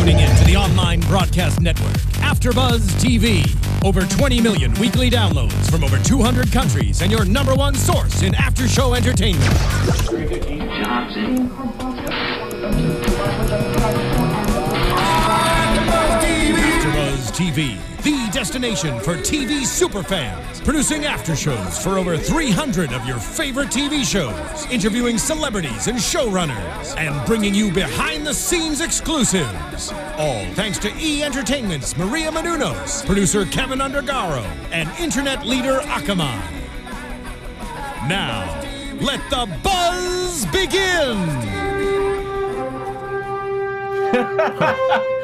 tuning in to the online broadcast network, AfterBuzz TV. Over 20 million weekly downloads from over 200 countries and your #1 source in after-show entertainment. AfterBuzz TV, the destination for TV superfans, producing after-shows for over 300 of your favorite TV shows, interviewing celebrities and showrunners, and bringing you behind-the-scenes exclusives. All thanks to E! Entertainment's Maria Menounos, producer Kevin Undergaro, and internet leader Akamai. Now, let the buzz begin!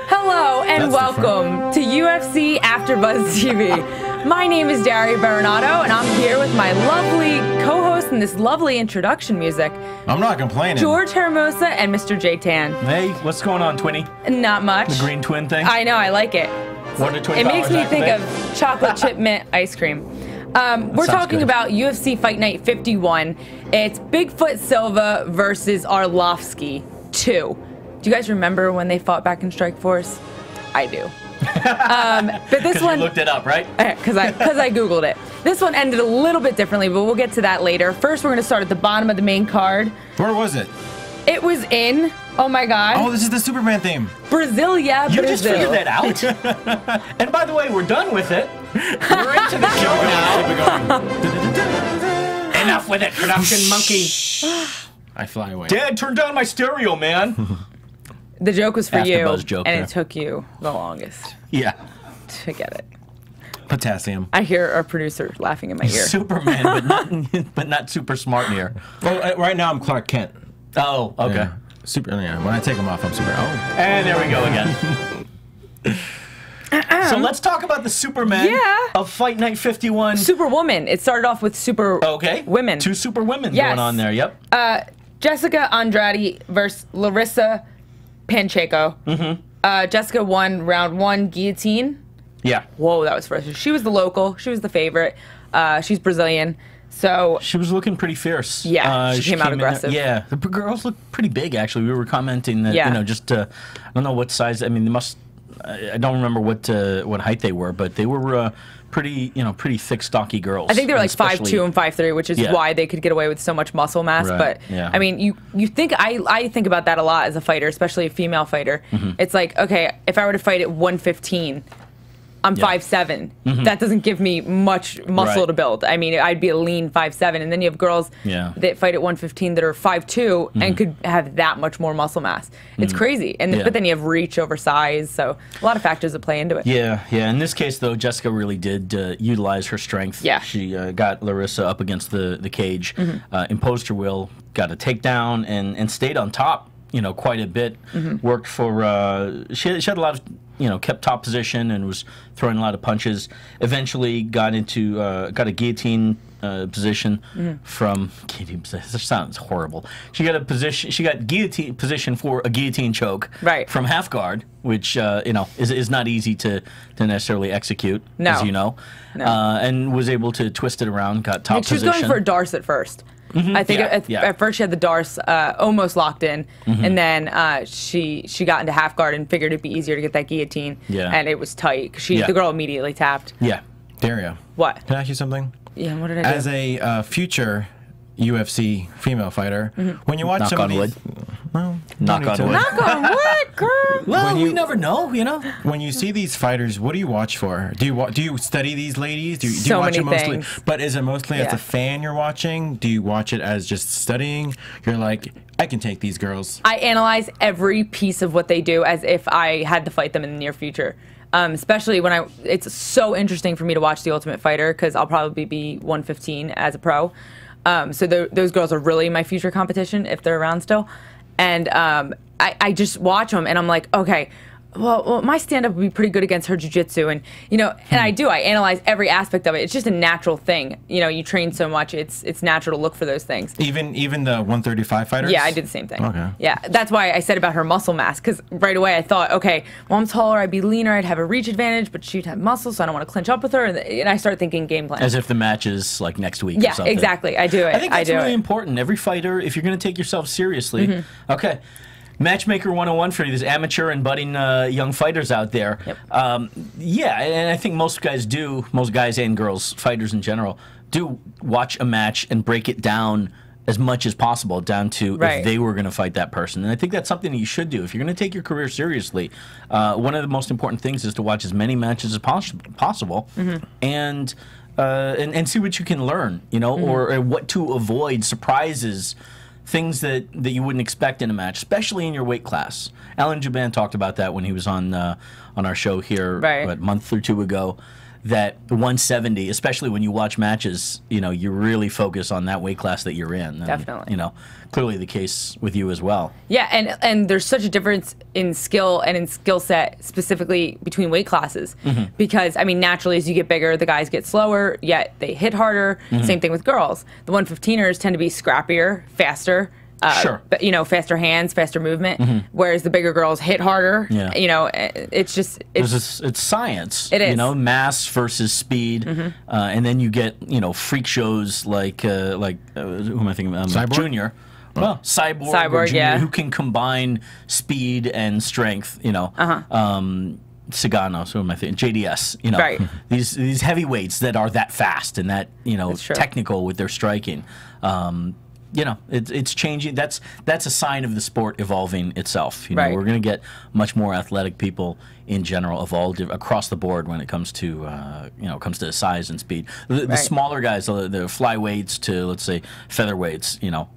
Hello and welcome to UFC AfterBuzz TV. My name is Daria Berenato and I'm here with my lovely co-host in this lovely introduction music. I'm not complaining. George Hermoza and Mr. J Tan. Hey, what's going on, Twinny? Not much. The green twin thing? I know, I like it. It makes me think of chocolate chip mint ice cream. We're talking about UFC Fight Night 51. It's Bigfoot Silva versus Arlovski 2. Do you guys remember when they fought back in Strikeforce? I do. But this one, you looked it up, right? Because I Googled it. This one ended a little bit differently, but we'll get to that later. First, we're going to start at the bottom of the main card. Where was it? It was in, oh my God. Oh, this is the Superman theme. Brasilia, You Brazil. just figured that out? And by the way, we're done with it. We're into the show now. Enough with it, production monkey. I fly away. Dad, turn down my stereo, man. The joke was for you, AfterBuzz joke, and yeah. it took you the longest Yeah. to get it. Potassium. I hear our producer laughing in my ear. Superman, but not super smart here. Well, right now I'm Clark Kent. Oh, okay. Yeah. Yeah. When I take him off, I'm super. Oh. And there we go again. So let's talk about the Superman of Fight Night 51. Superwoman. It started off with super women. Two super women going on there, yep. Jessica Andrade versus Larissa Pacheco. Jessica won round 1 guillotine. Yeah. Whoa, that was first. She was the local. She was the favorite. She's Brazilian. So she was looking pretty fierce. Yeah, she came out aggressive. Yeah, the girls looked pretty big actually. We were commenting that you know, just I don't know what size. I mean, they must. I don't remember what height they were, but they were pretty pretty thick, stocky girls. I think they were like 5'2" and 5'3", which is why they could get away with so much muscle mass. Right. But I mean, you think I think about that a lot as a fighter, especially a female fighter. It's like, okay, if I were to fight at 115. I'm 5'7". That doesn't give me much muscle to build. I mean, I'd be a lean 5'7", and then you have girls that fight at 115 that are 5'2" and could have that much more muscle mass. It's crazy. And but then you have reach over size, so a lot of factors that play into it. Yeah. In this case, though, Jessica really did utilize her strength. Yeah. She got Larissa up against the cage, imposed her will, got a takedown, and stayed on top. Quite a bit. Worked for. She had a lot of. Kept top position and was throwing a lot of punches. Eventually got into got a guillotine position from guillotine position. This sounds horrible. She got a position. She got guillotine position for a guillotine choke from half guard, which is not easy to necessarily execute, as you know. And was able to twist it around. Got top position. She was going for a Darce at first. I think at first she had the Darce almost locked in, and then she got into half guard and figured it'd be easier to get that guillotine, and it was tight. The girl immediately tapped. Yeah. Daria. What? Can I ask you something? Yeah, what did I do? As a future UFC female fighter, when you watch some of these... Well, knock on wood. Knock on wood, girl. Well, we never know, When you see these fighters, what do you watch for? Do you study these ladies? Do you so watch many it mostly? things. But is it mostly as a fan you're watching? Do you watch it as just studying? You're like, I can take these girls. I analyze every piece of what they do as if I had to fight them in the near future. Especially when it's so interesting for me to watch The Ultimate Fighter because I'll probably be 115 as a pro. So those girls are really my future competition if they're around still. And I just watch them and I'm like, okay, well, my stand-up would be pretty good against her jiu-jitsu, and and I analyze every aspect of it. It's just a natural thing. You train so much, it's natural to look for those things. Even the 135 fighters? Yeah, I did the same thing. Okay. Yeah, that's why I said about her muscle mass, because right away I thought, okay, well, I'm taller, I'd be leaner, I'd have a reach advantage, but she'd have muscle, so I don't want to clinch up with her, and I start thinking game plan. As if the match is like next week or something. Exactly. I do it. I think that's really important. Every fighter, if you're going to take yourself seriously, okay, Matchmaker 101 for these amateur and budding young fighters out there. Yep. Yeah, and I think most guys and girls, fighters in general, do watch a match and break it down as much as possible, down to if they were going to fight that person. And I think that's something that you should do. If you're going to take your career seriously, one of the most important things is to watch as many matches as possible and see what you can learn, you know, or what to avoid, surprises, things that you wouldn't expect in a match, especially in your weight class. Alan Juban talked about that when he was on our show here a month or two ago, that 170, especially when you watch matches, you know, you really focus on that weight class that you're in. And, definitely. You know, clearly the case with you as well. Yeah, and there's such a difference in skill and in skill set specifically between weight classes. Because, I mean, naturally as you get bigger, the guys get slower, yet they hit harder. Same thing with girls. The 115ers tend to be scrappier, faster. But, you know, faster hands, faster movement, whereas the bigger girls hit harder. Yeah. You know, it's just it's science. It is, you know, mass versus speed, and then you get, you know, freak shows like who am I thinking of? Cyborg? Junior. Well, Cyborg or Junior, who can combine speed and strength. You know, Ciganos, who am I thinking? JDS. You know, these heavyweights that are that fast and that, you know, technical with their striking. You know, it's changing. That's a sign of the sport evolving itself. You know, we're going to get much more athletic people in general, across the board when it comes to you know, comes to size and speed. The smaller guys, the flyweights to, let's say, featherweights, you know,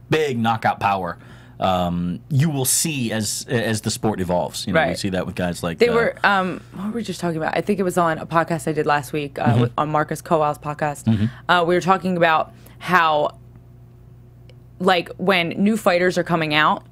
big knockout power. You will see as the sport evolves. You know, we see that with guys like they were. What were we just talking about? I think it was on a podcast I did last week on Marcus Kowal's podcast. We were talking about how, like, when new fighters are coming out,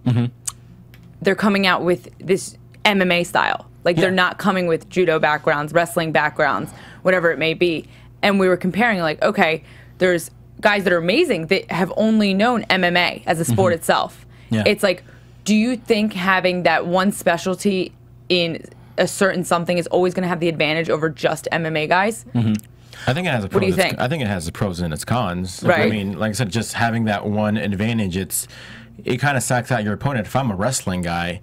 they're coming out with this MMA style. Like, they're not coming with judo backgrounds, wrestling backgrounds, whatever it may be. And we were comparing, like, okay, there's guys that are amazing that have only known MMA as a sport itself. It's like, do you think having that one specialty in a certain something is always going to have the advantage over just MMA guys? I think it has a pros. What do you think? I think it has the pros and its cons. I mean, like I said, just having that one advantage, it kind of sacks out your opponent. If I'm a wrestling guy,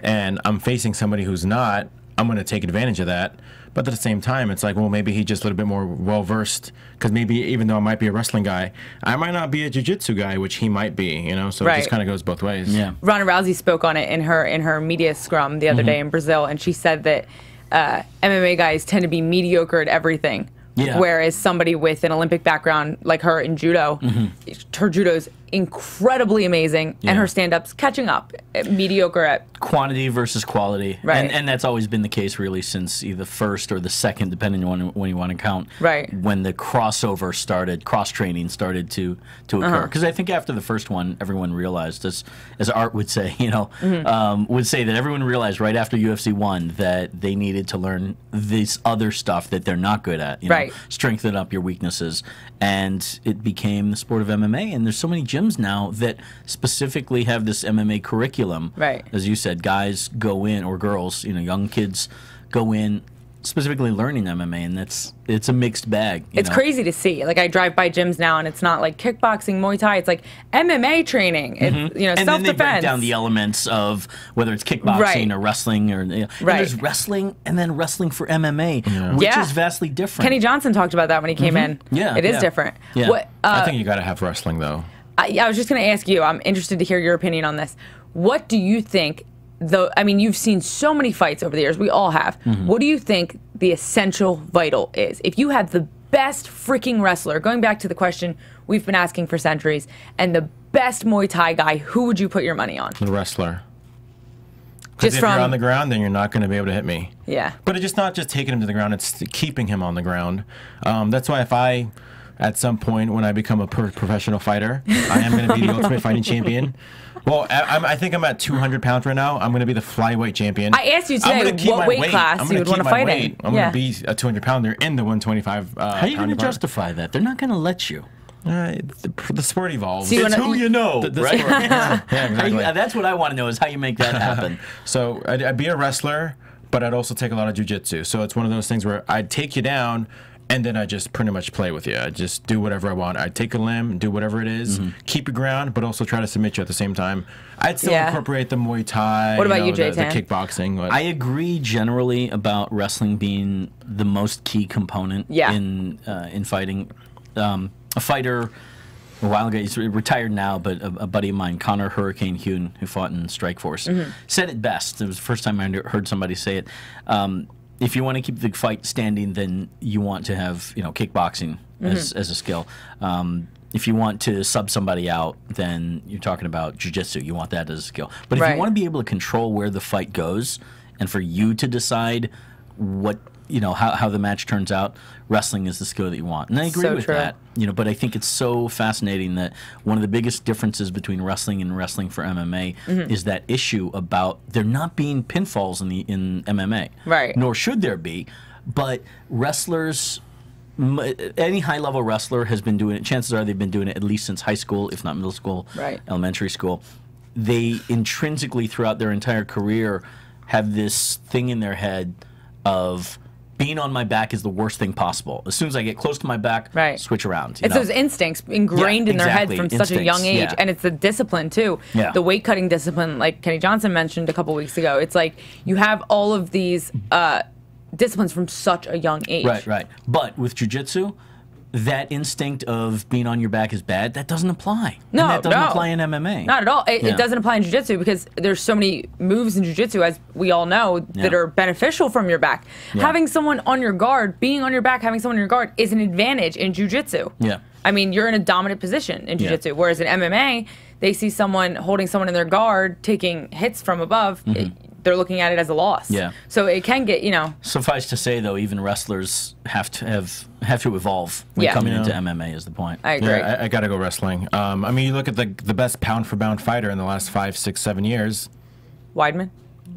and I'm facing somebody who's not, I'm going to take advantage of that. But at the same time, it's like, well, maybe he's just a little bit more well-versed, because maybe even though I might be a wrestling guy, I might not be a jiu-jitsu guy, which he might be, you know? So it just kind of goes both ways. Yeah. Ronda Rousey spoke on it in her media scrum the other day in Brazil, and she said that MMA guys tend to be mediocre at everything. Whereas somebody with an Olympic background like her in judo, her judo's incredibly amazing, and her stand-up's catching up, mediocre at quantity versus quality. And that's always been the case really since either the first or the second, depending on when you want to count. When the crossover started, cross-training started to occur. Because I think after the first one, everyone realized, as Art would say, you know, would say that everyone realized right after UFC 1 that they needed to learn this other stuff that they're not good at. You know, strengthen up your weaknesses. And it became the sport of MMA. And there's so many gyms now that specifically have this MMA curriculum. As you said, guys go in, or girls, you know, young kids go in specifically learning MMA, and it's a mixed bag. It's crazy to see. Like, I drive by gyms now, and it's not like kickboxing, Muay Thai. It's like MMA training. It's, you know, and self-defense. And then they break down the elements of whether it's kickboxing or wrestling, or, you know, and there's wrestling and then wrestling for MMA, which is vastly different. Kenny Johnson talked about that when he came in. It is different. I think you got to have wrestling, though. I was just going to ask you, I'm interested to hear your opinion on this. What do you think, though? I mean, you've seen so many fights over the years. We all have. What do you think the essential vital is? If you have the best freaking wrestler, going back to the question we've been asking for centuries, and the best Muay Thai guy, who would you put your money on? The wrestler. Because if you're on the ground, then you're not going to be able to hit me. But it's just not just taking him to the ground, it's keeping him on the ground. That's why if I, at some point when I become a professional fighter, I am going to be the Ultimate Fighting Champion. Well, I think I'm at 200 pounds right now. I'm going to be the flyweight champion. I asked you today what weight class you would want to fight in. I'm going to be a 200-pounder in the 125 How are you going to justify that? They're not going to let you. The sport evolves. It's who you know, right? Exactly. That's what I want to know, is how you make that happen. So I'd be a wrestler, but I'd also take a lot of jiu-jitsu. So it's one of those things where I'd take you down, and then I just pretty much play with you. I just do whatever I want. I take a limb, do whatever it is, keep your ground, but also try to submit you at the same time. I'd still incorporate the Muay Thai. What about you, the kickboxing. But I agree generally about wrestling being the most key component in fighting. A fighter a while ago, he's retired now, but a buddy of mine, Connor Hurricane Hune, who fought in Strikeforce, said it best. It was the first time I heard somebody say it. If you want to keep the fight standing, then you want to have kickboxing as a skill. If you want to sub somebody out, then you're talking about jiu-jitsu. You want that as a skill. But if you want to be able to control where the fight goes, and for you to decide what how the match turns out, wrestling is the skill that you want. And I agree with that. But I think it's so fascinating that one of the biggest differences between wrestling and wrestling for MMA is that issue about there not being pinfalls in MMA. Right. Nor should there be. But wrestlers, any high-level wrestler has been doing it. Chances are they've been doing it at least since high school, if not middle school, elementary school. They intrinsically, throughout their entire career, have this thing in their head of being on my back is the worst thing possible. As soon as I get close to my back, switch around. It's those instincts ingrained in their head from such a young age. And it's the discipline, too. The weight cutting discipline, like Kenny Johnson mentioned a couple weeks ago. It's like you have all of these disciplines from such a young age. Right. But with jiu-jitsu, that instinct of being on your back is bad, that doesn't apply. No, and that doesn't apply in MMA. Not at all. It doesn't apply in jiu-jitsu because there's so many moves in jiu-jitsu, as we all know, that are beneficial from your back. Having someone on your guard, being on your back, having someone on your guard is an advantage in jiu-jitsu. I mean, you're in a dominant position in jiu-jitsu, whereas in MMA, they see someone holding someone in their guard, taking hits from above, they're looking at it as a loss. So it can get, Suffice to say, though, even wrestlers have to evolve when coming into MMA is the point. I agree. Yeah, I got to go wrestling. I mean, you look at the best pound-for-pound fighter in the last 5, 6, 7 years. Weidman?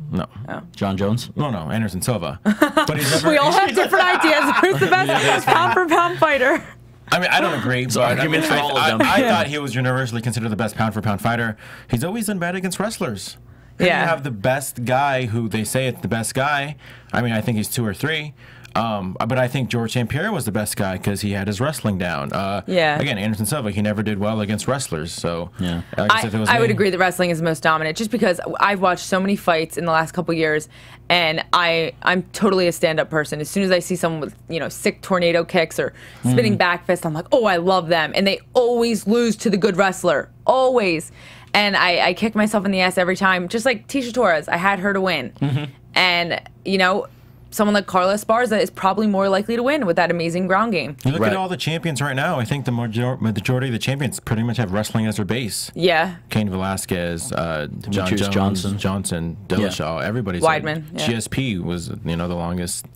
No. Oh. John Jones? No, Anderson Silva. But he's never, we all have different ideas. Who's the best pound-for-pound fighter? I mean, I don't agree. So argument for all of them. I thought he was universally considered the best pound-for-pound fighter. He's always done bad against wrestlers. You have the best guy who they say it's the best guy. I mean, I think he's 2 or 3. But I think George St. Pierre was the best guy because he had his wrestling down. Again, Anderson Silva, he never did well against wrestlers. So I would agree that wrestling is the most dominant just because I've watched so many fights in the last couple years, and I'm totally a stand-up person. As soon as I see someone with sick tornado kicks or spinning back fist, I'm like, oh, I love them. And they always lose to the good wrestler. Always. And I kick myself in the ass every time. Just like Tisha Torres, I had her to win. And, someone like Carla Esparza is probably more likely to win with that amazing ground game. You look at all the champions right now. I think the majority of the champions pretty much have wrestling as their base. Cain Velasquez, Johnson, Dillashaw, everybody's Weidman. GSP was the longest.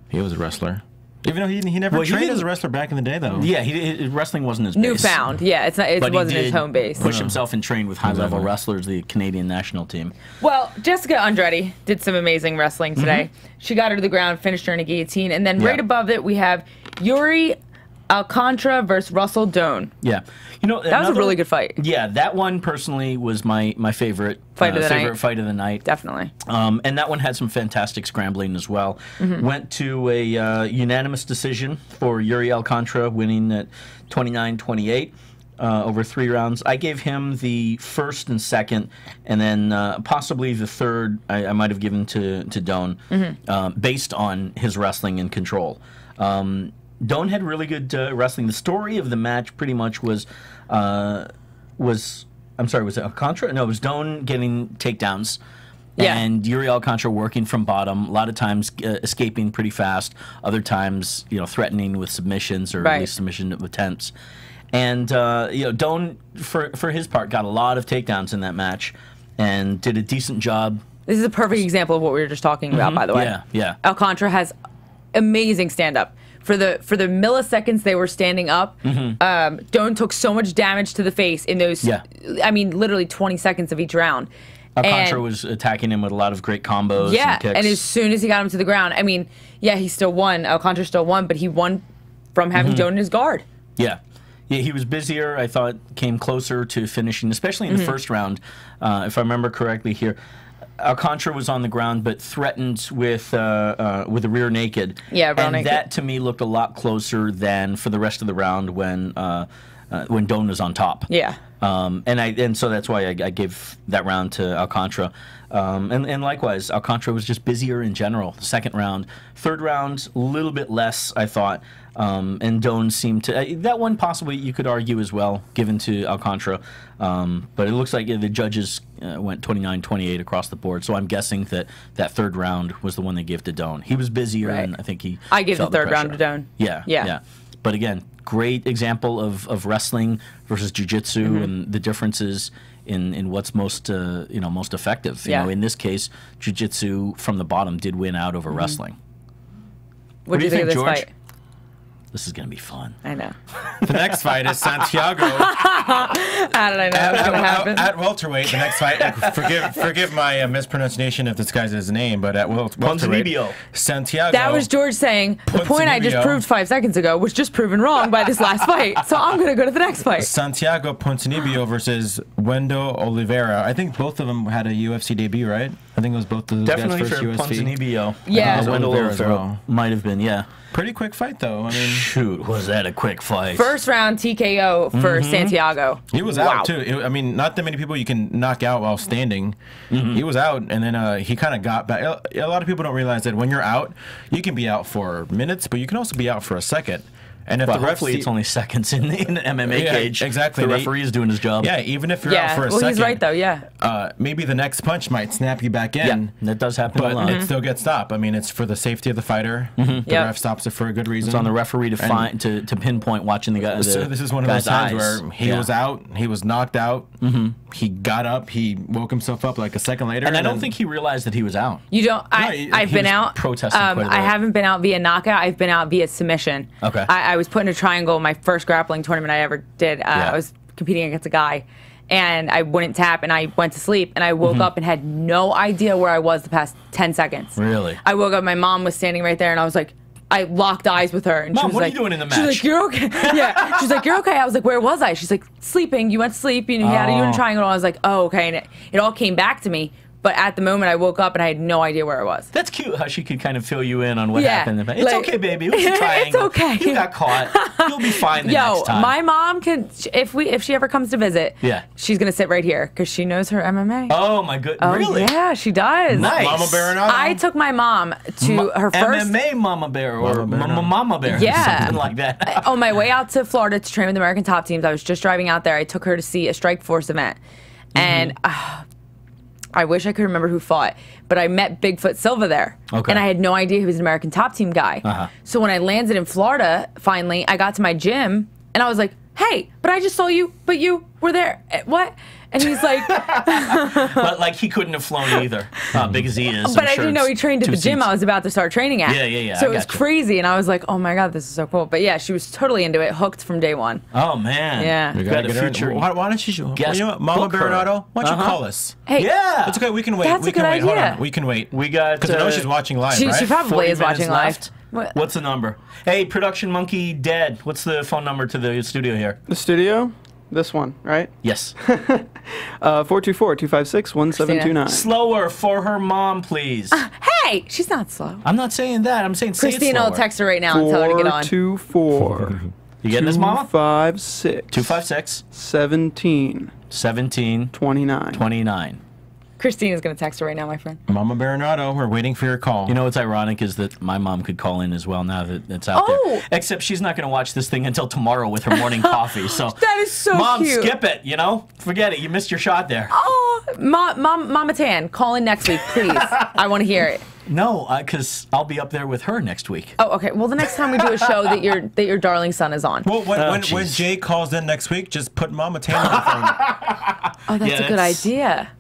He was a wrestler. Even though he never trained as a wrestler back in the day, though. Yeah, wrestling wasn't his base. Newfound. Yeah, it wasn't his home base. Push himself and train with high-level wrestlers, the Canadian national team. Well, Jessica Andrade did some amazing wrestling today. She got her to the ground, finished her in a guillotine, and then right above it we have Yuri Alcantara versus Russell Doane. Yeah. That was a really good fight. Yeah, that one personally was my favorite fight of the night. Definitely. And that one had some fantastic scrambling as well. Went to a unanimous decision for Yuri Alcantara, winning at 29-28 over 3 rounds. I gave him the first and second, and then possibly the third I might have given to Doane, based on his wrestling and control. Doane had really good wrestling. The story of the match pretty much was I'm sorry, was it Alcantara? No, it was Doane getting takedowns. And Yuri Alcantara working from bottom, a lot of times escaping pretty fast, other times threatening with submissions or at least submission attempts. And Doane, for his part, got a lot of takedowns in that match and did a decent job. This is a perfect example of what we were just talking about, by the way. Yeah. Alcantara has amazing stand-up. For the milliseconds they were standing up, Doane took so much damage to the face in those, I mean, literally 20 seconds of each round. Alcantara was attacking him with a lot of great combos and kicks. And as soon as he got him to the ground, I mean, he still won. Alcantara still won, but he won from having Doane in his guard. Yeah, he was busier. I thought came closer to finishing, especially in the first round. If I remember correctly here, Alcantara was on the ground, but threatened with a rear naked. Yeah, rear naked. That to me looked a lot closer than for the rest of the round when Doan was on top. Yeah. And so that's why I gave that round to Alcantara. And likewise, Alcantara was just busier in general. Second round. Third round, a little bit less, I thought. And Doan seemed to... that one possibly you could argue as well, given to Alcantara. But it looks like the judges went 29-28 across the board. So I'm guessing that third round was the one they gave to Doan. He was busier, and I think he... I gave the third round to Doan. Yeah. But again, great example of wrestling versus jiu-jitsu and the differences in what's most most effective. You know, in this case, jiu-jitsu from the bottom did win out over wrestling. What do you think of this George? fight? This is going to be fun. I know. The next fight is Santiago. How did I know it was going to happen? At welterweight, the next fight. Forgive my mispronunciation of this guy's name, but at welterweight, Santiago. That was George saying the point I just proved 5 seconds ago was just proven wrong by this last fight. So I'm going to go to the next fight. Santiago Ponzinibbio versus Wendell Oliveira. I think both of them had a UFC debut, right? I think it was both of those guys' first UFC. Ponzinibbio. Yeah. Wendell Oliveira as well. Might have been, yeah. Pretty quick fight, though. I mean, shoot, was that a quick fight? First round TKO for Santiago. He was out, too. I mean, not that many people you can knock out while standing. He was out, and then he kind of got back. A lot of people don't realize that when you're out, you can be out for minutes, but you can also be out for a second. And if the hopefully it's only seconds in an MMA cage. Exactly. The referee is doing his job. Yeah, even if you're out for a second. Well, he's right, though, maybe the next punch might snap you back in. Yeah, that does happen but a lot. it still gets stopped. I mean, it's for the safety of the fighter. The ref stops it for a good reason. It's on the referee to pinpoint watching the guy. So this is one of those times where he was out, he was knocked out, he got up, he woke himself up like a second later. And I don't think he realized that he was out. You don't? I've been out. Protesting quite a bit. I haven't been out via knockout. I've been out via submission. Okay. I was put in a triangle my first grappling tournament I ever did. I was competing against a guy, and I wouldn't tap, and I went to sleep, and I woke up and had no idea where I was the past 10 seconds. Really? I woke up, my mom was standing right there, and I was like, I locked eyes with her, and Mom, she was what like, are you doing in the match? She's like, you're okay. Yeah. She's like, you're okay. I was like, where was I? She's like, sleeping. You went to sleep. You had you in a triangle. I was like, oh, okay. And it all came back to me. But at the moment, I woke up and I had no idea where I was. That's cute how she could kind of fill you in on what happened. It's okay, baby. It was a triangle. It's okay. You got caught. You'll be fine the next time. My mom can, if she ever comes to visit, she's going to sit right here because she knows her MMA. Oh, my goodness. Oh, really? Yeah, she does. Nice. Mama Berenato. I took my mom to her first... MMA Mama Bear or Mama Bear. Yeah. Something like that. On my way out to Florida to train with American top teams, I was just driving out there. I took her to see a Strike Force event. And... I wish I could remember who fought, but I met Bigfoot Silva there. Okay. And I had no idea he was an American top team guy. So when I landed in Florida, finally, I got to my gym, and I was like, hey, but I just saw you, but you were there. What? And he's like... But, like, he couldn't have flown either, big as he is. But I didn't know he trained at the gym I was about to start training at. Yeah. So it was crazy, and I was like, oh, my God, this is so cool. But, yeah, she was totally into it, hooked from day one. Oh, man. Yeah. We got a future. Why don't you... You know what, Mama Berenato, why don't you call us? Hey. Yeah. It's okay, we can wait. That's a good idea. Hold on, we can wait. We got... Because I know she's watching live, right? She probably is watching live. What's the number? Hey, Production Monkey Dad, what's the phone number to the studio here? The studio? This one, right? Yes. 424-256-1729. Slower for her mom, please. Hey, she's not slow. I'm not saying that. I'm saying say Christina will text her right now and tell her to get on. 424. You getting this, Mama? 256. 256. 17. 17. 29. 29. Christina's going to text her right now, my friend. Mama Berenato, we're waiting for your call. You know what's ironic is that my mom could call in as well now that it's out there. Except she's not going to watch this thing until tomorrow with her morning coffee. So that is so Mom, cute. skip it, you know? Forget it. You missed your shot there. Oh, Mama Tan, call in next week, please. I want to hear it. No, because I'll be up there with her next week. Oh, okay. Well, the next time we do a show that your darling son is on. Well, when Jay calls in next week, just put Mama Tan on the phone. Oh, that's a good idea.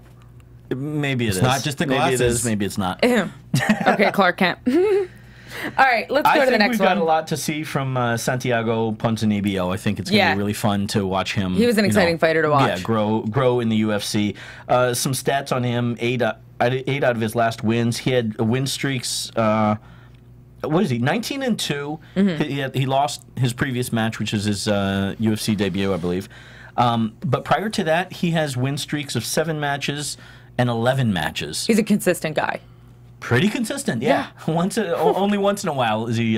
Maybe it is. It's not just the glasses. Maybe it is. Maybe it's not. Okay, Clark Kent. All right, let's go to the next one. I think we've got a lot to see from Santiago Ponzinibbio. I think it's going to be really fun to watch him. He was an exciting fighter to watch. Yeah, grow in the UFC. Some stats on him: 8 out of his last wins. He had win streaks. What is he? 19-2. He lost his previous match, which was his UFC debut, I believe. But prior to that, he has win streaks of 7 matches. and 11 matches. He's a consistent guy. Pretty consistent, yeah. Only once in a while is he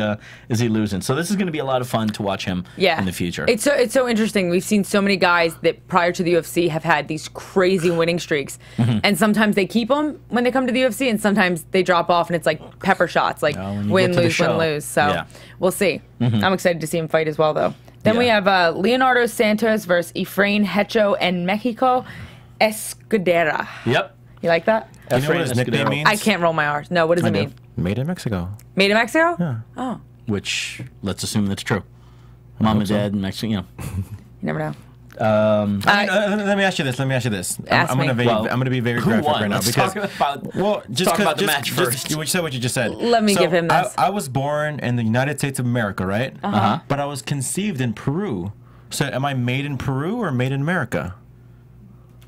losing. So this is going to be a lot of fun to watch him in the future. It's so interesting. We've seen so many guys that prior to the UFC have had these crazy winning streaks, and sometimes they keep them when they come to the UFC, and sometimes they drop off, and it's like pepper shots, like win, lose, win, lose. So we'll see. I'm excited to see him fight as well, though. Then we have Leonardo Santos versus Efrain Hecho and Mexico Escudera. Yep. You like that? You know what his nickname means? I can't roll my R's. No, what does it mean? Made in Mexico. Made in Mexico? Yeah. Oh. Which, let's assume that's true. Mom and dad in Mexico, You never know. Let me ask you this. I'm going to be very graphic right now because talk about the match first. You said what you just said. Let me give him this. I was born in the United States of America, right? But I was conceived in Peru. So am I made in Peru or made in America?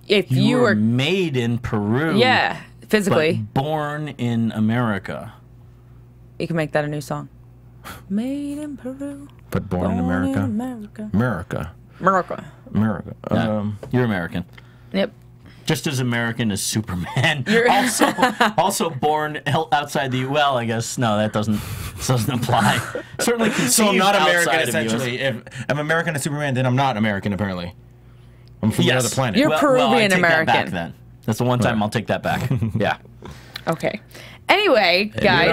If you were made in Peru, physically, but born in America, you can make that a new song. Made in Peru, but born in America. America. You're American. Yep. Just as American as Superman. also born outside the well. I guess no, that doesn't apply. Certainly conceived. So I'm not American essentially. If I'm American as Superman, then I'm not American apparently. I'm from another planet. You're Peruvian I take American. That back, then. That's the one time I'll take that back. Yeah. Okay. Anyway, guys.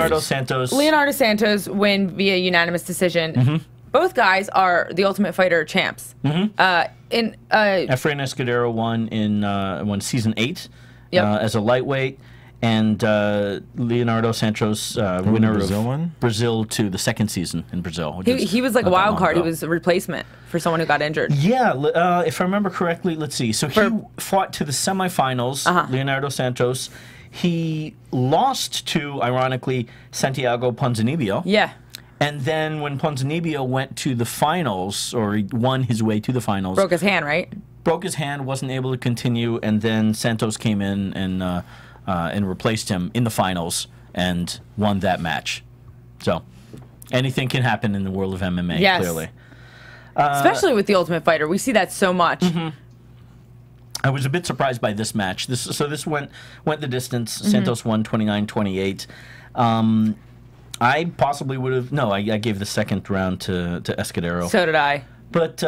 Leonardo Santos win via unanimous decision. Both guys are the Ultimate Fighter champs. Efrain Escudero won season 8 as a lightweight, and Leonardo Santos winner of Brazil to the second season in Brazil. He was like a wild card. He was a replacement for someone who got injured. Yeah, if I remember correctly, let's see. So he fought to the semifinals, Leonardo Santos. He lost to, ironically, Santiago Ponzinibbio. Yeah. And then when Ponzinibbio went to the finals, or he won his way to the finals. Broke his hand, right? Broke his hand, wasn't able to continue, and then Santos came in and replaced him in the finals and won that match. So anything can happen in the world of MMA, clearly. Especially with the Ultimate Fighter. We see that so much. I was a bit surprised by this match. This went the distance. Santos won 29-28. I possibly would have... No, I gave the second round to Escudero. So did I. But,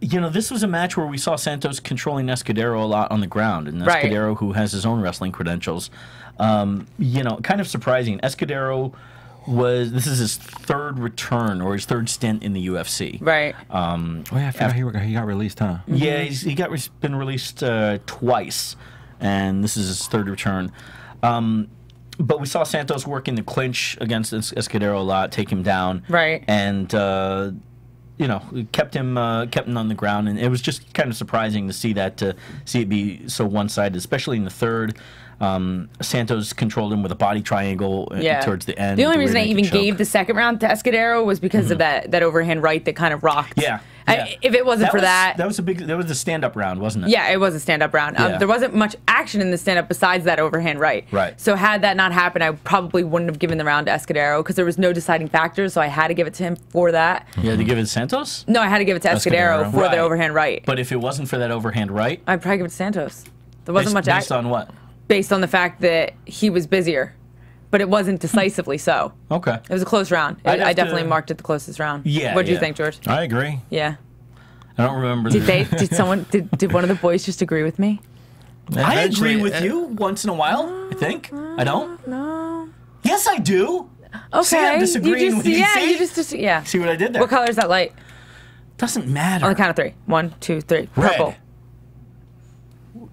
this was a match where we saw Santos controlling Escudero a lot on the ground. And Escudero, who has his own wrestling credentials, kind of surprising. Escudero this is his third return, or his third stint in the UFC. Right. I forgot he got released, huh? Yeah, he's been released twice, and this is his third return. But we saw Santos work in the clinch against Escudero a lot, take him down. Right. And, kept him on the ground. And it was just kind of surprising to see it be so one-sided, especially in the third. Santos controlled him with a body triangle towards the end. The only reason I even gave the second round to Escudero was because of that overhand right that kind of rocked. Yeah. If it wasn't for that... That was a stand-up round, wasn't it? Yeah, it was a stand-up round. There wasn't much action in the stand-up besides that overhand right. Right. So had that not happened, I probably wouldn't have given the round to Escudero because there was no deciding factor, so I had to give it to him for that. You had to give it to Santos? No, I had to give it to Escudero for the overhand right. But if it wasn't for that overhand right... I'd probably give it to Santos. There wasn't much action. Based on what? Based on the fact that he was busier. But it wasn't decisively so. Okay. It was a close round. I definitely marked it the closest round. Yeah. What do you think, George? I agree. Yeah. I don't remember. Did one of the boys just agree with me? I agree with you once in a while, I think. I don't? No. Yes, I do. Okay. See, I'm disagreeing with you. Yeah. See what I did there? What color is that light? Doesn't matter. On the count of 3. 1, 2, 3. Purple. Red.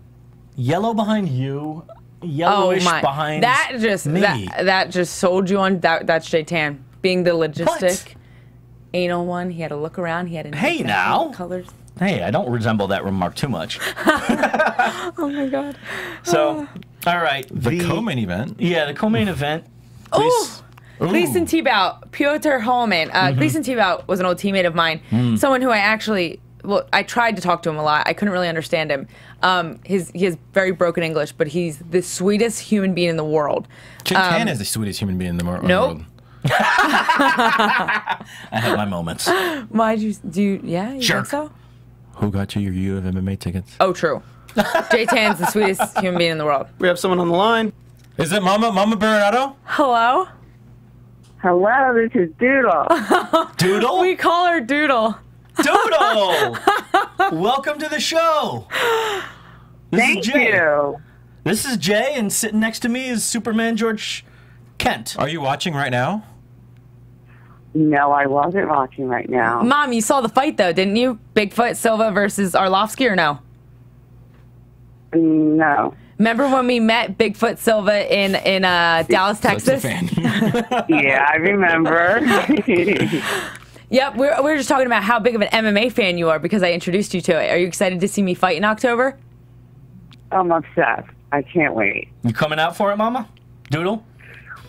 Yellow behind you. Yellowish behind me. That just sold you on that's Jay-Tan. Being the logistic anal one, he had to look around, he had to Hey now. Colors. Hey, I don't resemble that remark too much. Oh my god. So, all right. The co-main event. Yeah, the co-main event. Gleason T-Bout, Piotr Holman. Gleason T-Bout was an old teammate of mine. Someone who I tried to talk to him a lot. I couldn't really understand him. He has very broken English, but he's the sweetest human being in the world. Jay-Tan is the sweetest human being in the world. Nope. I have my moments. Why'd you think so? Who got you your U of MMA tickets? Oh, true. J-Tan's the sweetest human being in the world. We have someone on the line. Is it Mama Berenato? Hello? Hello, this is Doodle. Doodle? We call her Doodle. Doodle! Welcome to the show. Thank you. This is Jay, and sitting next to me is Superman George Kent. Are you watching right now? No, I wasn't watching right now. Mom, you saw the fight, though, didn't you? Bigfoot Silva versus Arlovski, or no? No. Remember when we met Bigfoot Silva in Dallas, Texas? Yeah, I remember. Yep, we're just talking about how big of an MMA fan you are because I introduced you to it. Are you excited to see me fight in October? I'm obsessed. I can't wait. You coming out for it, Mama? Doodle?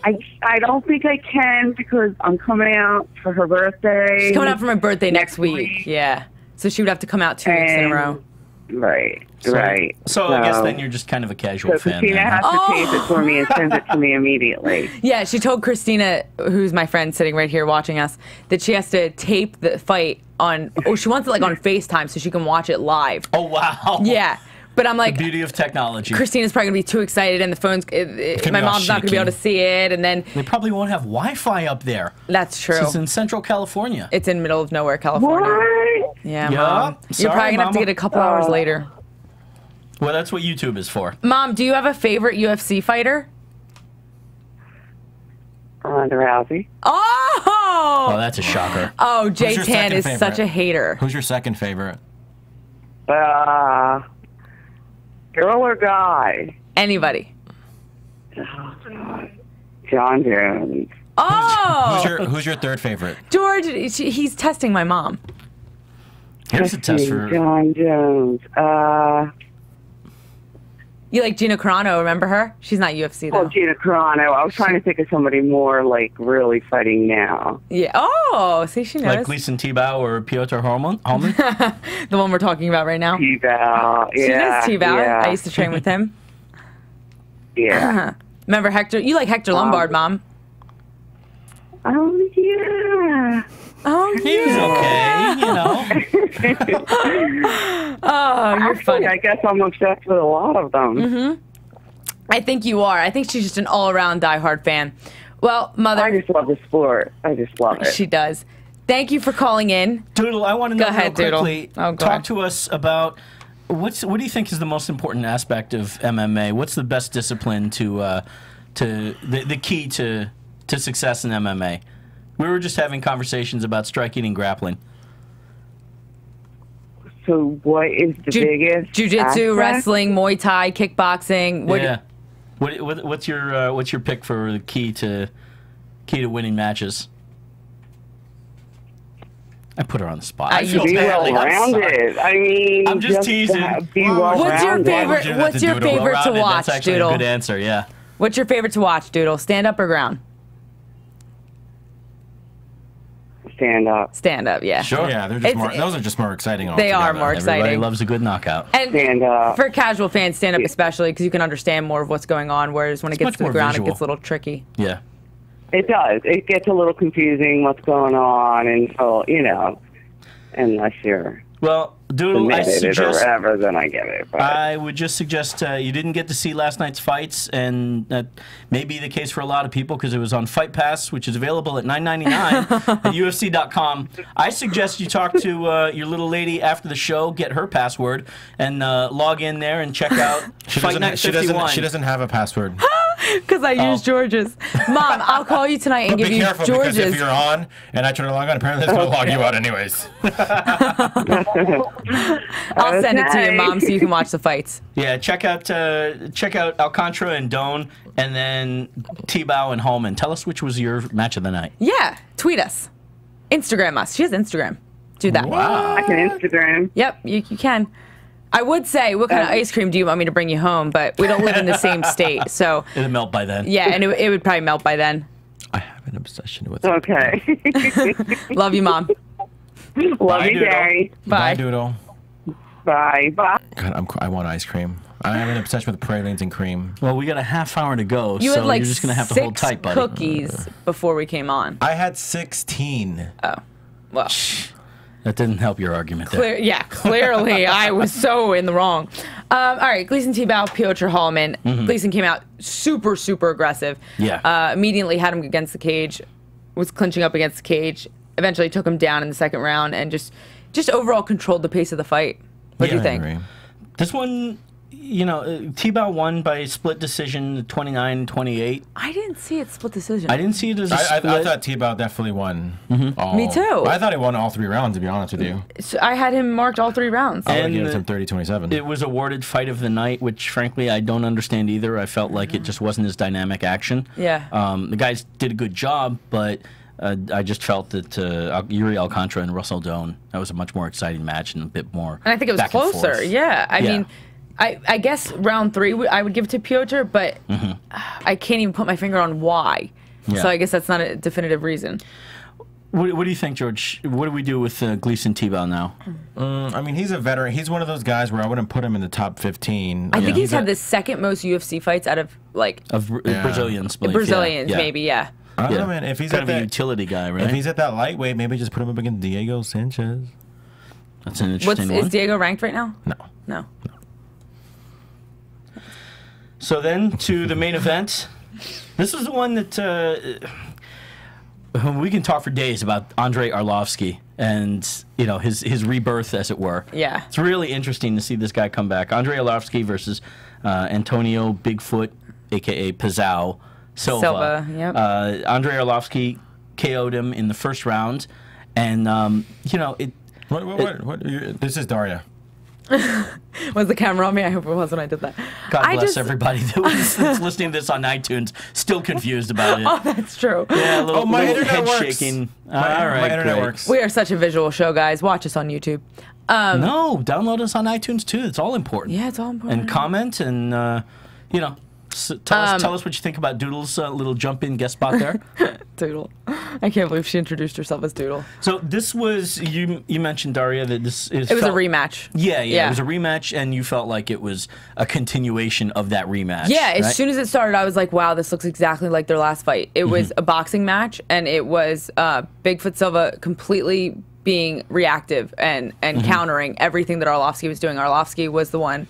I don't think I can because I'm coming out for her birthday. She's coming out for my birthday next week. Yeah. So she would have to come out 2 weeks in a row. Right. Right. So I guess then you're just kind of a casual fan. Christina has to tape it for me and send it to me immediately. Yeah, she told Christina, who's my friend sitting right here watching us, that she has to tape the fight on. Oh, she wants it like on FaceTime so she can watch it live. Oh wow. Yeah. But I'm like, the beauty of technology. Christina's probably gonna be too excited, and the phone's. My mom's not gonna be able to see it, and then they probably won't have Wi-Fi up there. That's true. It's in Central California. It's in middle of nowhere, California. What? Yeah, Mom. You're probably gonna have to get a couple hours later. Well, that's what YouTube is for. Mom, do you have a favorite UFC fighter? Ronda Rousey. Oh! Oh, that's a shocker. Oh, J-Tan is such a hater. Who's your second favorite? Girl or guy? Anybody. Oh, God. John Jones. Oh! Who's your third favorite? George, he's testing my mom. Here's a test for John Jones. You like Gina Carano, remember her? She's not UFC, though. Oh, Gina Carano. I was trying to think of somebody more, like, really fighting now. Yeah. Oh, see, she knows. like Gleason Tibau or Piotr Holman? The one we're talking about right now. Tibau. She knows Tibau. Yeah. I used to train with him. Yeah. Remember Hector? You like Hector Lombard, Mom. Oh, yeah. Oh, yeah. He's okay, you know. Oh, you're funny. I guess I'm obsessed with a lot of them. Mm-hmm. I think you are. I think she's just an all-around diehard fan. Well, Mother... I just love the sport. I just love it. She does. Thank you for calling in. Doodle, I want to know real quickly, Oh, talk to us about what do you think is the most important aspect of MMA? What's the best discipline to the key to success in MMA? We were just having conversations about striking and grappling. So what is the biggest? Jiu-jitsu, wrestling, Muay Thai, kickboxing. Yeah. What's your pick for the key to winning matches? I put her on the spot. I feel be badly. well-rounded. I mean, I'm just teasing. Be well-rounded. What's your favorite to watch, That's actually Doodle? a good answer. Yeah. What's your favorite to watch, Doodle? Stand up or ground? Stand up. Stand up, yeah. Sure. Yeah, they're just those are just more exciting. They are more exciting. Everybody loves a good knockout. And stand up. For casual fans, stand up especially because you can understand more of what's going on. Whereas when it gets to the ground, visual. it gets a little tricky. Yeah. It does. It gets a little confusing what's going on, and so unless you're Doodle, I suggest or whatever, then I get it. But. I would just suggest you didn't get to see last night's fights, and that may be the case for a lot of people because it was on Fight Pass, which is available at $9.99 at UFC.com. I suggest you talk to your little lady after the show, get her password, and log in there and check out Fight Night 51. She doesn't have a password. Because I use George's. Mom, I'll call you tonight and give you George's. Because if you're on and I try to log on, apparently it's going to log you out anyways. I'll send it to you, Mom, so you can watch the fights. Yeah, check out Alcantara and Doan, and then Tibau and Holman. Tell us which was your match of the night. Yeah, tweet us. Instagram us. She has Instagram. Do that. Wow. I can Instagram. Yep, you can. I would say, what kind of ice cream do you want me to bring you home? But we don't live in the same state, so... It'll melt by then. Yeah, and it would probably melt by then. I have an obsession with it. Okay. Love you, Mom. Love you, Daddy. Bye. Bye, Doodle. Bye. Bye. God, I want ice cream. I have an obsession with pralines and cream. Well, we got a half hour to go, you so had like you're just going to have to hold tight, buddy. cookies before we came on. I had 16. Oh, well. That didn't help your argument there. Yeah, clearly I was so in the wrong. All right, Gleason Tebow, Piotr Hallman. Gleason came out super, super aggressive. Yeah. Immediately had him against the cage, was clinching up against the cage, eventually took him down in the second round, and just overall controlled the pace of the fight. What do you think? This one, you know, Tebow won by split decision, 29-28. I didn't see it split decision. I didn't see it as a split. I thought Tebow definitely won. Me too. I thought he won all 3 rounds, to be honest with you. So I had him marked all 3 rounds. I would give him 30-27. It was awarded fight of the night, which frankly I don't understand either. I felt like it just wasn't as dynamic action. Yeah. The guys did a good job, but I just felt that Yuri Alcantara and Russell Doan, that was a much more exciting match and a bit more. And I think it was closer. Yeah. I mean, I guess round 3 I would give to Piotr, but I can't even put my finger on why. Yeah. So I guess that's not a definitive reason. What do you think, George? What do we do with Gleason Tebow now? I mean, he's a veteran. He's one of those guys where I wouldn't put him in the top 15. I think he's had the second most UFC fights out of Brazilians. Brazilians, maybe, yeah. I don't know, man. If he's kind of a utility guy, right? If he's at that lightweight, maybe just put him up against Diego Sanchez. That's an interesting one. Is Diego ranked right now? No. So then to the main event. This is the one that we can talk for days about Andrei Arlovski and his rebirth, as it were. Yeah. It's really interesting to see this guy come back. Andrei Arlovski versus Antonio Bigfoot, a.k.a. Pizzao Silva. Yep. Andrei Arlovski KO'd him in the first round, and this is Daria. Was the camera on me? I hope it was when I did that. God bless everybody that's listening to this on iTunes, still confused about it. Oh, that's true. Yeah, my little internet head works. shaking. My internet works. We are such a visual show, guys. Watch us on YouTube. No, download us on iTunes too. It's all important. Yeah, it's all important. And comment and tell us what you think about Doodle's little jump-in guest spot there. Doodle. I can't believe she introduced herself as Doodle. So this was, you mentioned, Daria, that this is... It was a rematch. Yeah, it was a rematch, and you felt like it was a continuation of that rematch. Yeah, as soon as it started, I was like, wow, this looks exactly like their last fight. It was a boxing match, and it was Bigfoot Silva completely being reactive and countering everything that Arlovski was doing. Arlovski was the one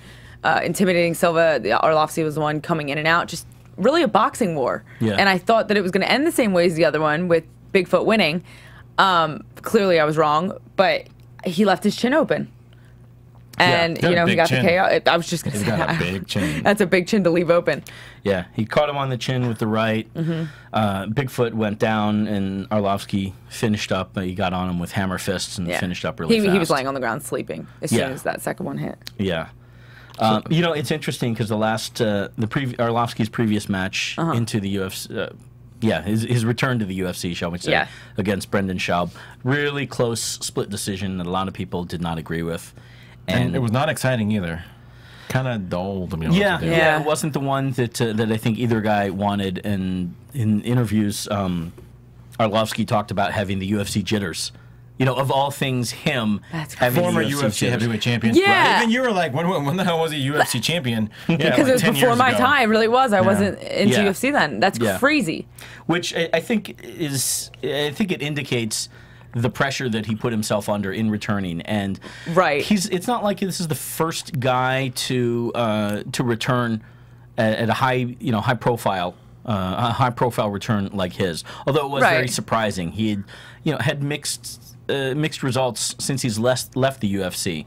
intimidating Silva. Arlovski was the one coming in and out. Just really a boxing war. Yeah. And I thought that it was going to end the same way as the other one, with Bigfoot winning. Clearly I was wrong, but he left his chin open. And, he got the KO. I was just going to say that. He's got a big chin. That's a big chin to leave open. Yeah, he caught him on the chin with the right. Bigfoot went down, and Arlovski finished up. He got on him with hammer fists and finished up really fast. He was laying on the ground sleeping as soon as that second one hit. Yeah. It's interesting because Arlovski's previous match into the UFC, his return to the UFC, shall we say, against Brendan Schaub, really close split decision that a lot of people did not agree with, and it was not exciting either. Kind of dull, to be honest. Yeah, it wasn't the one that I think either guy wanted. And in interviews, Arlovski talked about having the UFC jitters. Of all things, him having former the UFC heavyweight champion. Yeah. Right? Even you were like, when the hell was he UFC champion? Because it was before my time. It really was. I wasn't into UFC then. That's crazy. Which I think it indicates the pressure that he put himself under in returning. And it's not like this is the first guy to return at a high profile. A high profile return like his, although it was very surprising. He had mixed results since he's left the UFC.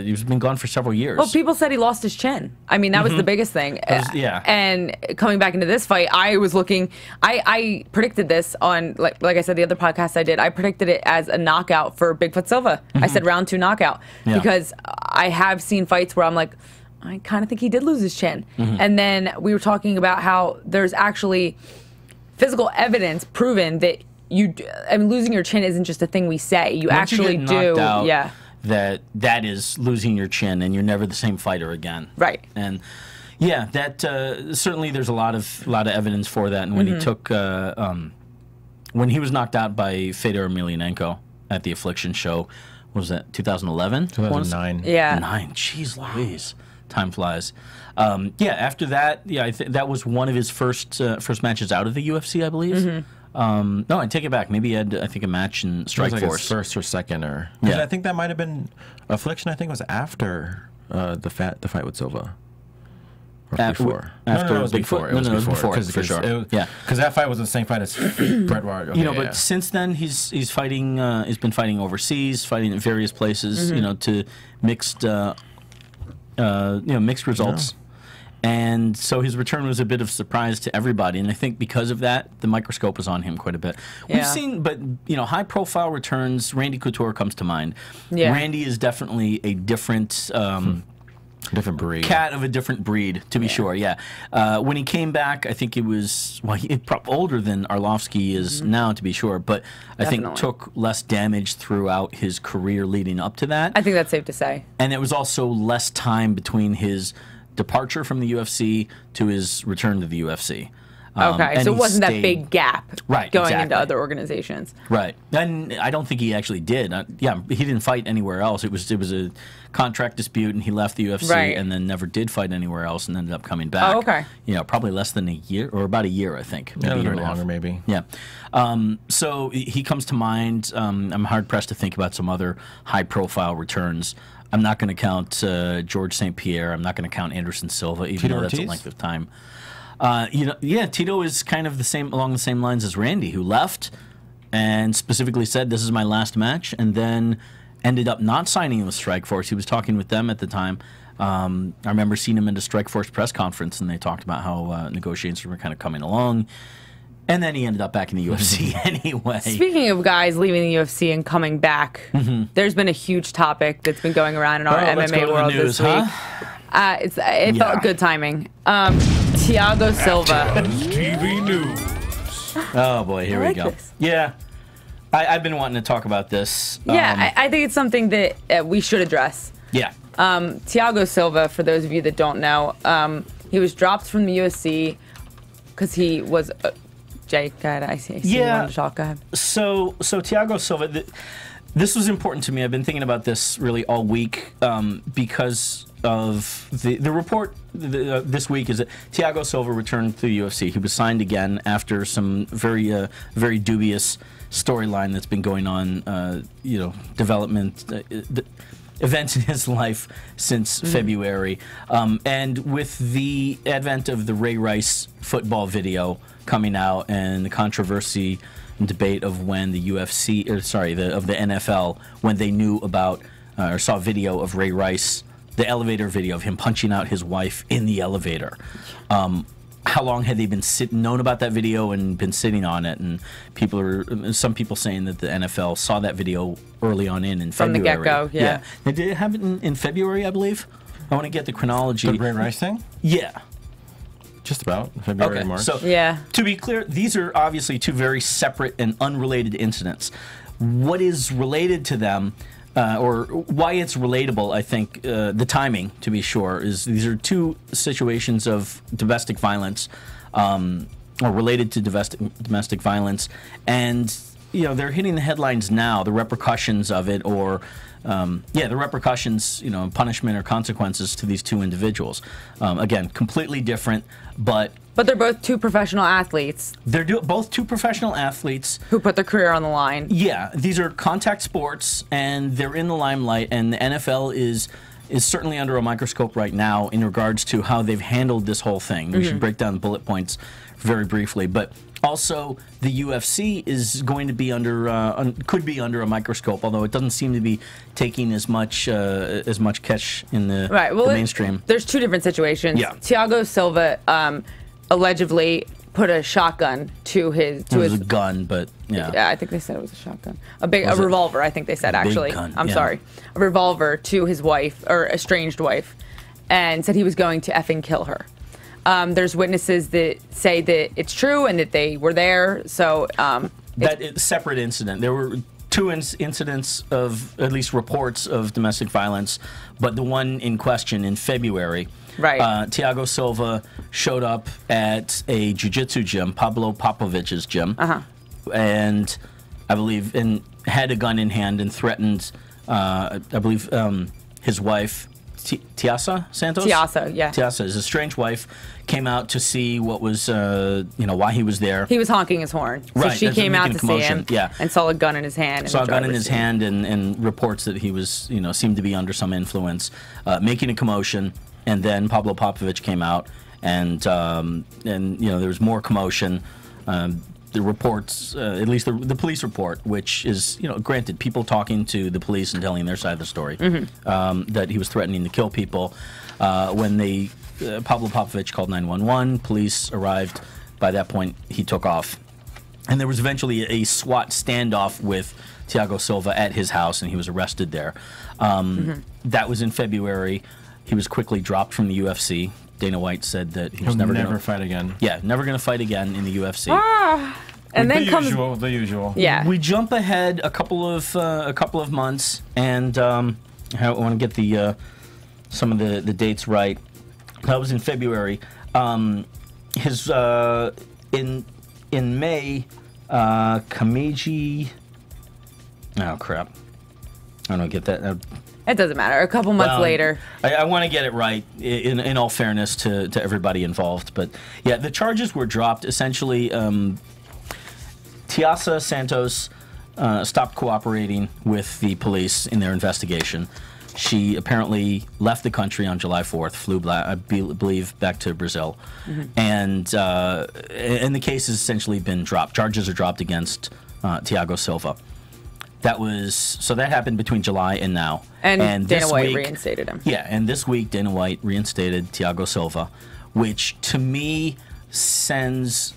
He's been gone for several years. Well, people said he lost his chin. I mean, that was the biggest thing. And coming back into this fight, I was looking. I predicted this on, like I said, the other podcast I did. I predicted it as a knockout for Bigfoot Silva. I said round 2 knockout because I have seen fights where I'm like, I kind of think he did lose his chin. And then we were talking about how there's actually physical evidence proven that losing your chin isn't just a thing we say. You Once actually you get knocked do. Out, that is losing your chin, and you're never the same fighter again. Right. And that certainly there's a lot of evidence for that. And when he took when he was knocked out by Fedor Emelianenko at the Affliction show, what was that 2011? 2009. Yeah. 9. Jeez Louise. Time flies. After that, that was one of his first matches out of the UFC, I believe. No, I take it back. Maybe he had, I think, a match in Strikeforce. His first or second, or I think that might have been Affliction. I think it was after the fight with Silva. Before. After it was before. It was before. For sure. Because that fight was the same fight as Bret Ward. Okay, but since then he's fighting. He's been fighting overseas, fighting at various places. To mixed, mixed results. And so his return was a bit of a surprise to everybody, and I think because of that, the microscope was on him quite a bit. We've seen, but high-profile returns. Randy Couture comes to mind. Yeah. Randy is definitely a different. Different breed. Cat of a different breed, to be sure, when he came back, I think it was, he's older than Arlovski is now, to be sure, but I think took less damage throughout his career leading up to that. I think that's safe to say. And it was also less time between his departure from the UFC to his return to the UFC. Okay, so it wasn't that big gap going into other organizations. Right, and I don't think he actually did. He didn't fight anywhere else. It was a contract dispute, and he left the UFC and then never did fight anywhere else, and ended up coming back. Oh, okay. Probably less than a year, or about a year, I think. Maybe a year longer, maybe. Yeah. So he comes to mind. I'm hard pressed to think about some other high-profile returns. I'm not going to count George St. Pierre. I'm not going to count Anderson Silva, even though that's a length of time. Tito is kind of along the same lines as Randy, who left and specifically said, "This is my last match," and then ended up not signing with Strikeforce. He was talking with them at the time. I remember seeing him at a Strikeforce press conference, and they talked about how negotiations were kind of coming along. And then he ended up back in the UFC anyway. Speaking of guys leaving the UFC and coming back, there's been a huge topic that's been going around in our MMA world this week. It felt good timing. Thiago Silva. TV News. Oh boy, here we go. This. Yeah, I've been wanting to talk about this. I think it's something that we should address. Yeah. Thiago Silva, for those of you that don't know, he was dropped from the UFC because he was. Jay, go ahead. I see. You wanted to talk. Go ahead. So Thiago Silva. This was important to me. I've been thinking about this really all week because of the report this week is that Thiago Silva returned to the UFC. He was signed again after some very very dubious storyline that's been going on, development events in his life since February. And with the advent of the Ray Rice football video coming out and the controversy and debate of when the UFC, of the NFL, when they knew about or saw video of Ray Rice, the video of him punching out his wife in the elevator. How long had they been known about that video and been sitting on it? And some people saying that the NFL saw that video early on in February. From the get-go, yeah. Did it happen in February, I believe? I want to get the chronology. The Ray Rice thing? Yeah. Just about February and March. So, to be clear, these are obviously two very separate and unrelated incidents. What is related to them, or why it's relatable, I think, the timing, to be sure, is these are two situations of domestic violence, or related to domestic violence, and they're hitting the headlines now. The repercussions of it, or the repercussions, punishment or consequences to these two individuals. Again, completely different, but they're both two professional athletes. They're both two professional athletes who put their career on the line. Yeah, these are contact sports, and they're in the limelight. And the NFL is certainly under a microscope right now in regards to how they've handled this whole thing. We should break down the bullet points very briefly, but also the UFC is going to be could be under a microscope, although it doesn't seem to be taking as much catch in the mainstream. There's two different situations. Yeah. Thiago Silva allegedly put a shotgun to his. It was a gun, but yeah. I think they said it was a shotgun. A revolver. I think they said actually. Big gun, I'm sorry. A revolver to his wife or estranged wife, and said he was going to effing kill her. There's witnesses that say that it's true and that they were there. So that separate incident. There were two incidents of at least reports of domestic violence, but the one in question in February. Right. Thiago Silva showed up at a jiu-jitsu gym, Pablo Popovich's gym, and I believe had a gun in hand and threatened, I believe, his wife Tiasa Santos? Tiasa, yeah. Tiasa, his estranged wife, came out to see what was, why he was there. He was honking his horn. So right, she came out to see him yeah. and saw a gun in his hand. Saw a gun in his hand and reports that he was, seemed to be under some influence, making a commotion. And then Pablo Popovich came out, and there was more commotion. The reports, at least the police report, which is, granted, people talking to the police and telling their side of the story, that he was threatening to kill people. When Pablo Popovich called 911, police arrived. By that point, he took off. And there was eventually a SWAT standoff with Thiago Silva at his house, and he was arrested there. That was in February. He was quickly dropped from the UFC. Dana White said that he was never going to fight again. Yeah, never going to fight again in the UFC. And then comes the usual. Yeah. We jump ahead a couple of months, and I want to get some of the dates right. That was in February. In May, Kamiji. Oh crap! I don't get that. It doesn't matter. A couple months later. I want to get it right in all fairness to everybody involved. But yeah, the charges were dropped. Essentially, Tiasa Santos stopped cooperating with the police in their investigation. She apparently left the country on July 4th, flew, I believe, back to Brazil. And the case has essentially been dropped. Charges are dropped against Thiago Silva. That happened between July and now. And Dana White reinstated him. Yeah, and this week Dana White reinstated Thiago Silva, which to me sends...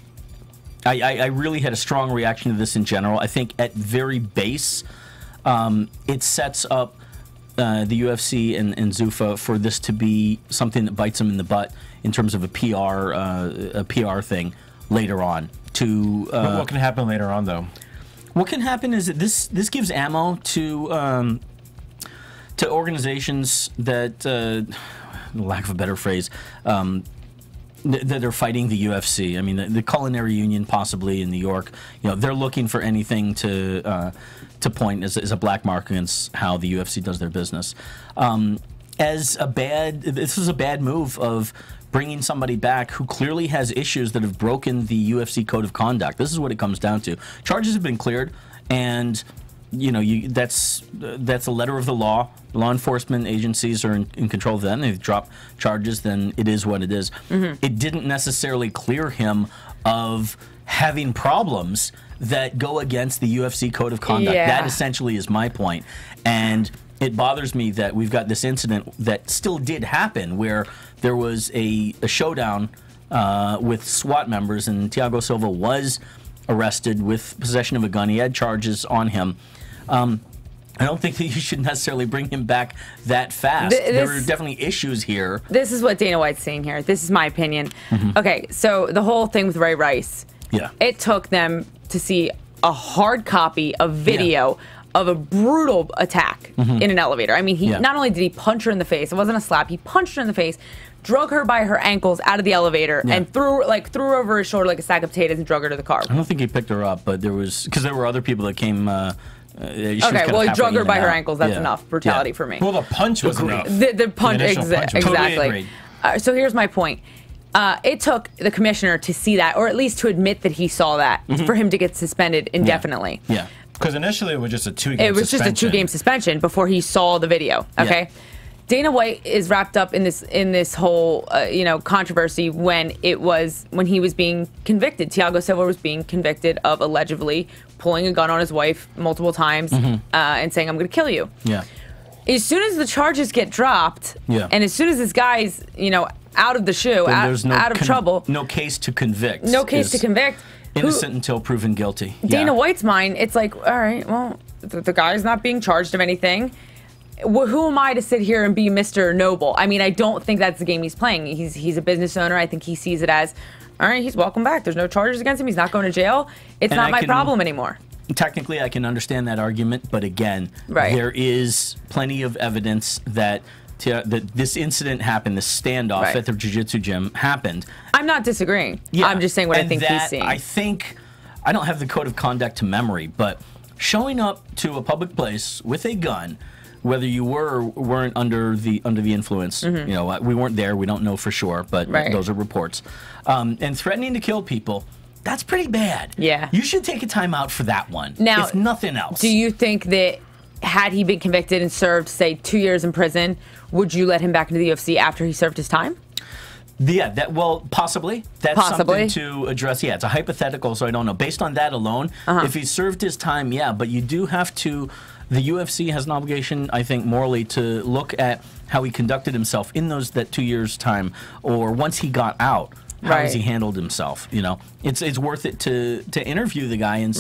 I really had a strong reaction to this in general. I think at very base, it sets up the UFC and Zuffa for this to be something that bites them in the butt in terms of a PR thing later on. What can happen later on, though? What can happen is that this gives ammo to organizations that, lack of a better phrase, that are fighting the UFC. I mean, the Culinary Union, possibly in New York, they're looking for anything to point as a black mark against how the UFC does their business. This is a bad move of bringing somebody back who clearly has issues that have broken the UFC code of conduct. This is what it comes down to. Charges have been cleared, and that's a letter of the law. Law enforcement agencies are in control of that, and they've dropped charges, then it is what it is. It didn't necessarily clear him of having problems that go against the UFC code of conduct. Yeah. That essentially is my point. And it bothers me that we've got this incident that still did happen where there was a showdown with SWAT members, and Thiago Silva was arrested with possession of a gun. He had charges on him. I don't think that you should necessarily bring him back that fast. There are definitely issues here. This is what Dana White's saying here. This is my opinion. Okay, so the whole thing with Ray Rice. Yeah. It took them to see a hard copy of video of a brutal attack in an elevator. I mean, not only did he punch her in the face, it wasn't a slap, he punched her in the face, drug her by her ankles out of the elevator, and threw her over his shoulder like a sack of potatoes and drug her to the car. I don't think he picked her up, but there were other people that came... okay, well, he drug her by her ankles. That's enough brutality for me. Well, the punch was enough. The punch, exactly. Totally So here's my point. It took the commissioner to see that, or at least to admit that he saw that, for him to get suspended indefinitely. Yeah. Because initially it was just a 2-game suspension. It was just a 2-game suspension before he saw the video. Okay. Dana White is wrapped up in this whole controversy when he was being convicted. Thiago Silva was being convicted of allegedly pulling a gun on his wife multiple times and saying, "I'm going to kill you." Yeah. As soon as the charges get dropped, and as soon as this guy's out of the shoe, out of trouble, no case to convict. No case to convict. Innocent until proven guilty. Dana White's mind, it's like, all right, well, the guy's not being charged of anything. Who am I to sit here and be Mr. Noble? I mean, I don't think that's the game he's playing. He's a business owner. I think he sees it as, all right, he's welcome back. There's no charges against him. He's not going to jail. It's not my problem anymore. Technically, I can understand that argument, but again, there is plenty of evidence that this incident happened, this standoff at the jiu-jitsu gym happened. I'm not disagreeing. I'm just saying what I think he's seeing. I don't have the code of conduct to memory, but showing up to a public place with a gun, whether you were or weren't under the influence. You know, we weren't there. We don't know for sure, but those are reports. And threatening to kill people. That's pretty bad. Yeah. You should take a time out for that one. Now, if nothing else. Do you think that had he been convicted and served, say, 2 years in prison, would you let him back into the UFC after he served his time? Yeah, well, possibly. That's something to address. Yeah, it's a hypothetical, so I don't know. Based on that alone, if he served his time, yeah, but you do have to, the UFC has an obligation, I think, morally, to look at how he conducted himself in that 2 years' time, or once he got out. How has he handled himself? You know, it's worth it to interview the guy and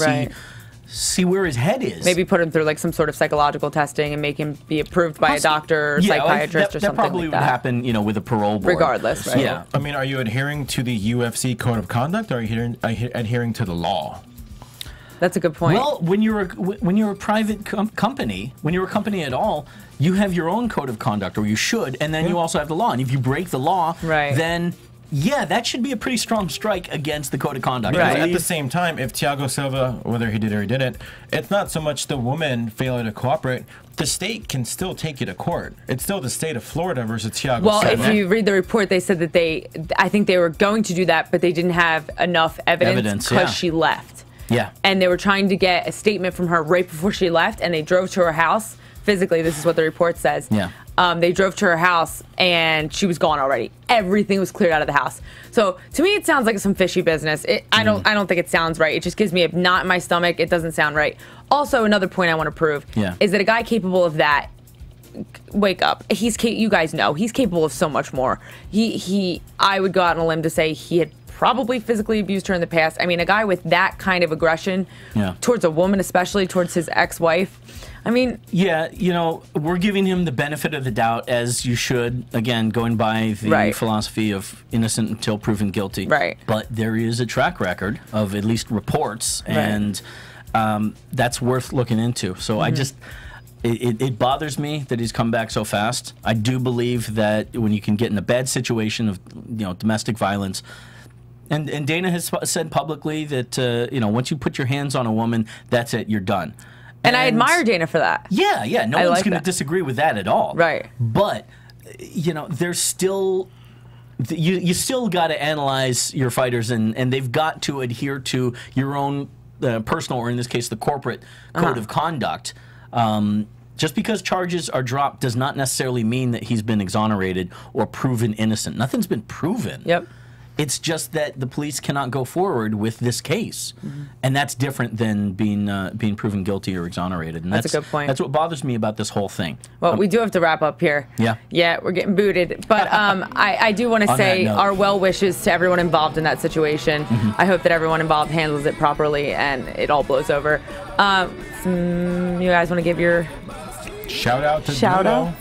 see where his head is. Maybe put him through like some sort of psychological testing and make him be approved by a doctor or psychiatrist or something like that. That probably would happen, you know, with a parole board. Regardless, right? Yeah. I mean, are you adhering to the UFC code of conduct, or are you adhering to the law? That's a good point. Well, when you're a private company, when you're a company at all, you have your own code of conduct, or you should, and then you also have the law. And if you break the law, then yeah, that should be a pretty strong strike against the code of conduct. Right. At the same time, if Thiago Silva, whether he did or he didn't, it's not so much the woman failure to cooperate. The state can still take you to court. It's still the state of Florida versus Thiago Silva. Well, if you read the report, they said that I think they were going to do that, but they didn't have enough evidence because she left. Yeah. And they were trying to get a statement from her right before she left, and they drove to her house. Physically, this is what the report says. Yeah. They drove to her house, and she was gone already. Everything was cleared out of the house. So to me, it sounds like some fishy business. I don't think it sounds right. It just gives me a knot in my stomach. It doesn't sound right. Also, another point I want to prove is that a guy capable of that, wake up. You guys know he's capable of so much more. I would go out on a limb to say he had probably physically abused her in the past. I mean, a guy with that kind of aggression towards a woman, especially towards his ex-wife. I mean, yeah, you know, we're giving him the benefit of the doubt, as you should, again, going by the philosophy of innocent until proven guilty. Right. But there is a track record of at least reports, and that's worth looking into. So I just, it bothers me that he's come back so fast. I do believe that when you can get in a bad situation of, you know, domestic violence, and Dana has said publicly that, you know, once you put your hands on a woman, that's it, you're done. And I admire Dana for that. Yeah, yeah. No one's going to disagree with that at all. Right. But, you know, there's still... You still got to analyze your fighters, and they've got to adhere to your own personal, or in this case, the corporate code of conduct. Just because charges are dropped does not necessarily mean that he's been exonerated or proven innocent. Nothing's been proven. Yep. It's just that the police cannot go forward with this case, and that's different than being proven guilty or exonerated. And that's a good point. That's what bothers me about this whole thing. Well, we do have to wrap up here. Yeah. Yeah, we're getting booted. But I do want to say our well wishes to everyone involved in that situation. I hope that everyone involved handles it properly and it all blows over. You guys want to give your shout out to Doodle?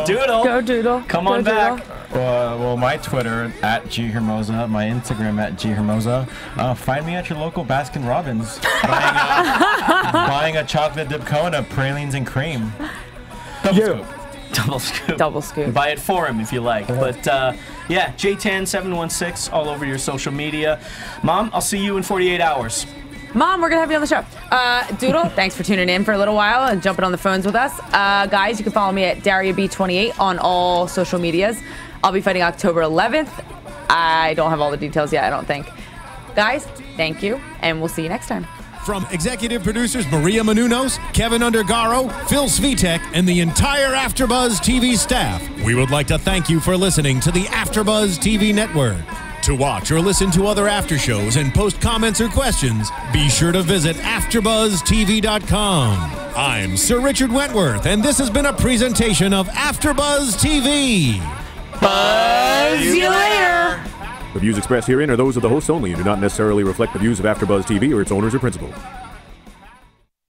Doodle. Go Doodle. Come on back. Well, my Twitter @G Hermoza, my Instagram @G Hermoza. Find me at your local Baskin Robbins buying a chocolate dip cone of pralines and cream. Double scoop. Double scoop. Buy it for him if you like. But yeah, JTan716 all over your social media. Mom, I'll see you in 48 hours. Mom, we're going to have you on the show. Doodle, thanks for tuning in for a little while and jumping on the phones with us. Guys, you can follow me at DariaB28 on all social medias. I'll be fighting October 11th. I don't have all the details yet, I don't think. Guys, thank you, and we'll see you next time. From executive producers Maria Menounos, Kevin Undergaro, Phil Svitek, and the entire AfterBuzz TV staff, we would like to thank you for listening to the AfterBuzz TV network. To watch or listen to other after shows and post comments or questions, be sure to visit AfterBuzzTV.com. I'm Sir Richard Wentworth, and this has been a presentation of AfterBuzz TV. Buzz you later! The views expressed herein are those of the hosts only and do not necessarily reflect the views of AfterBuzz TV or its owners or principals.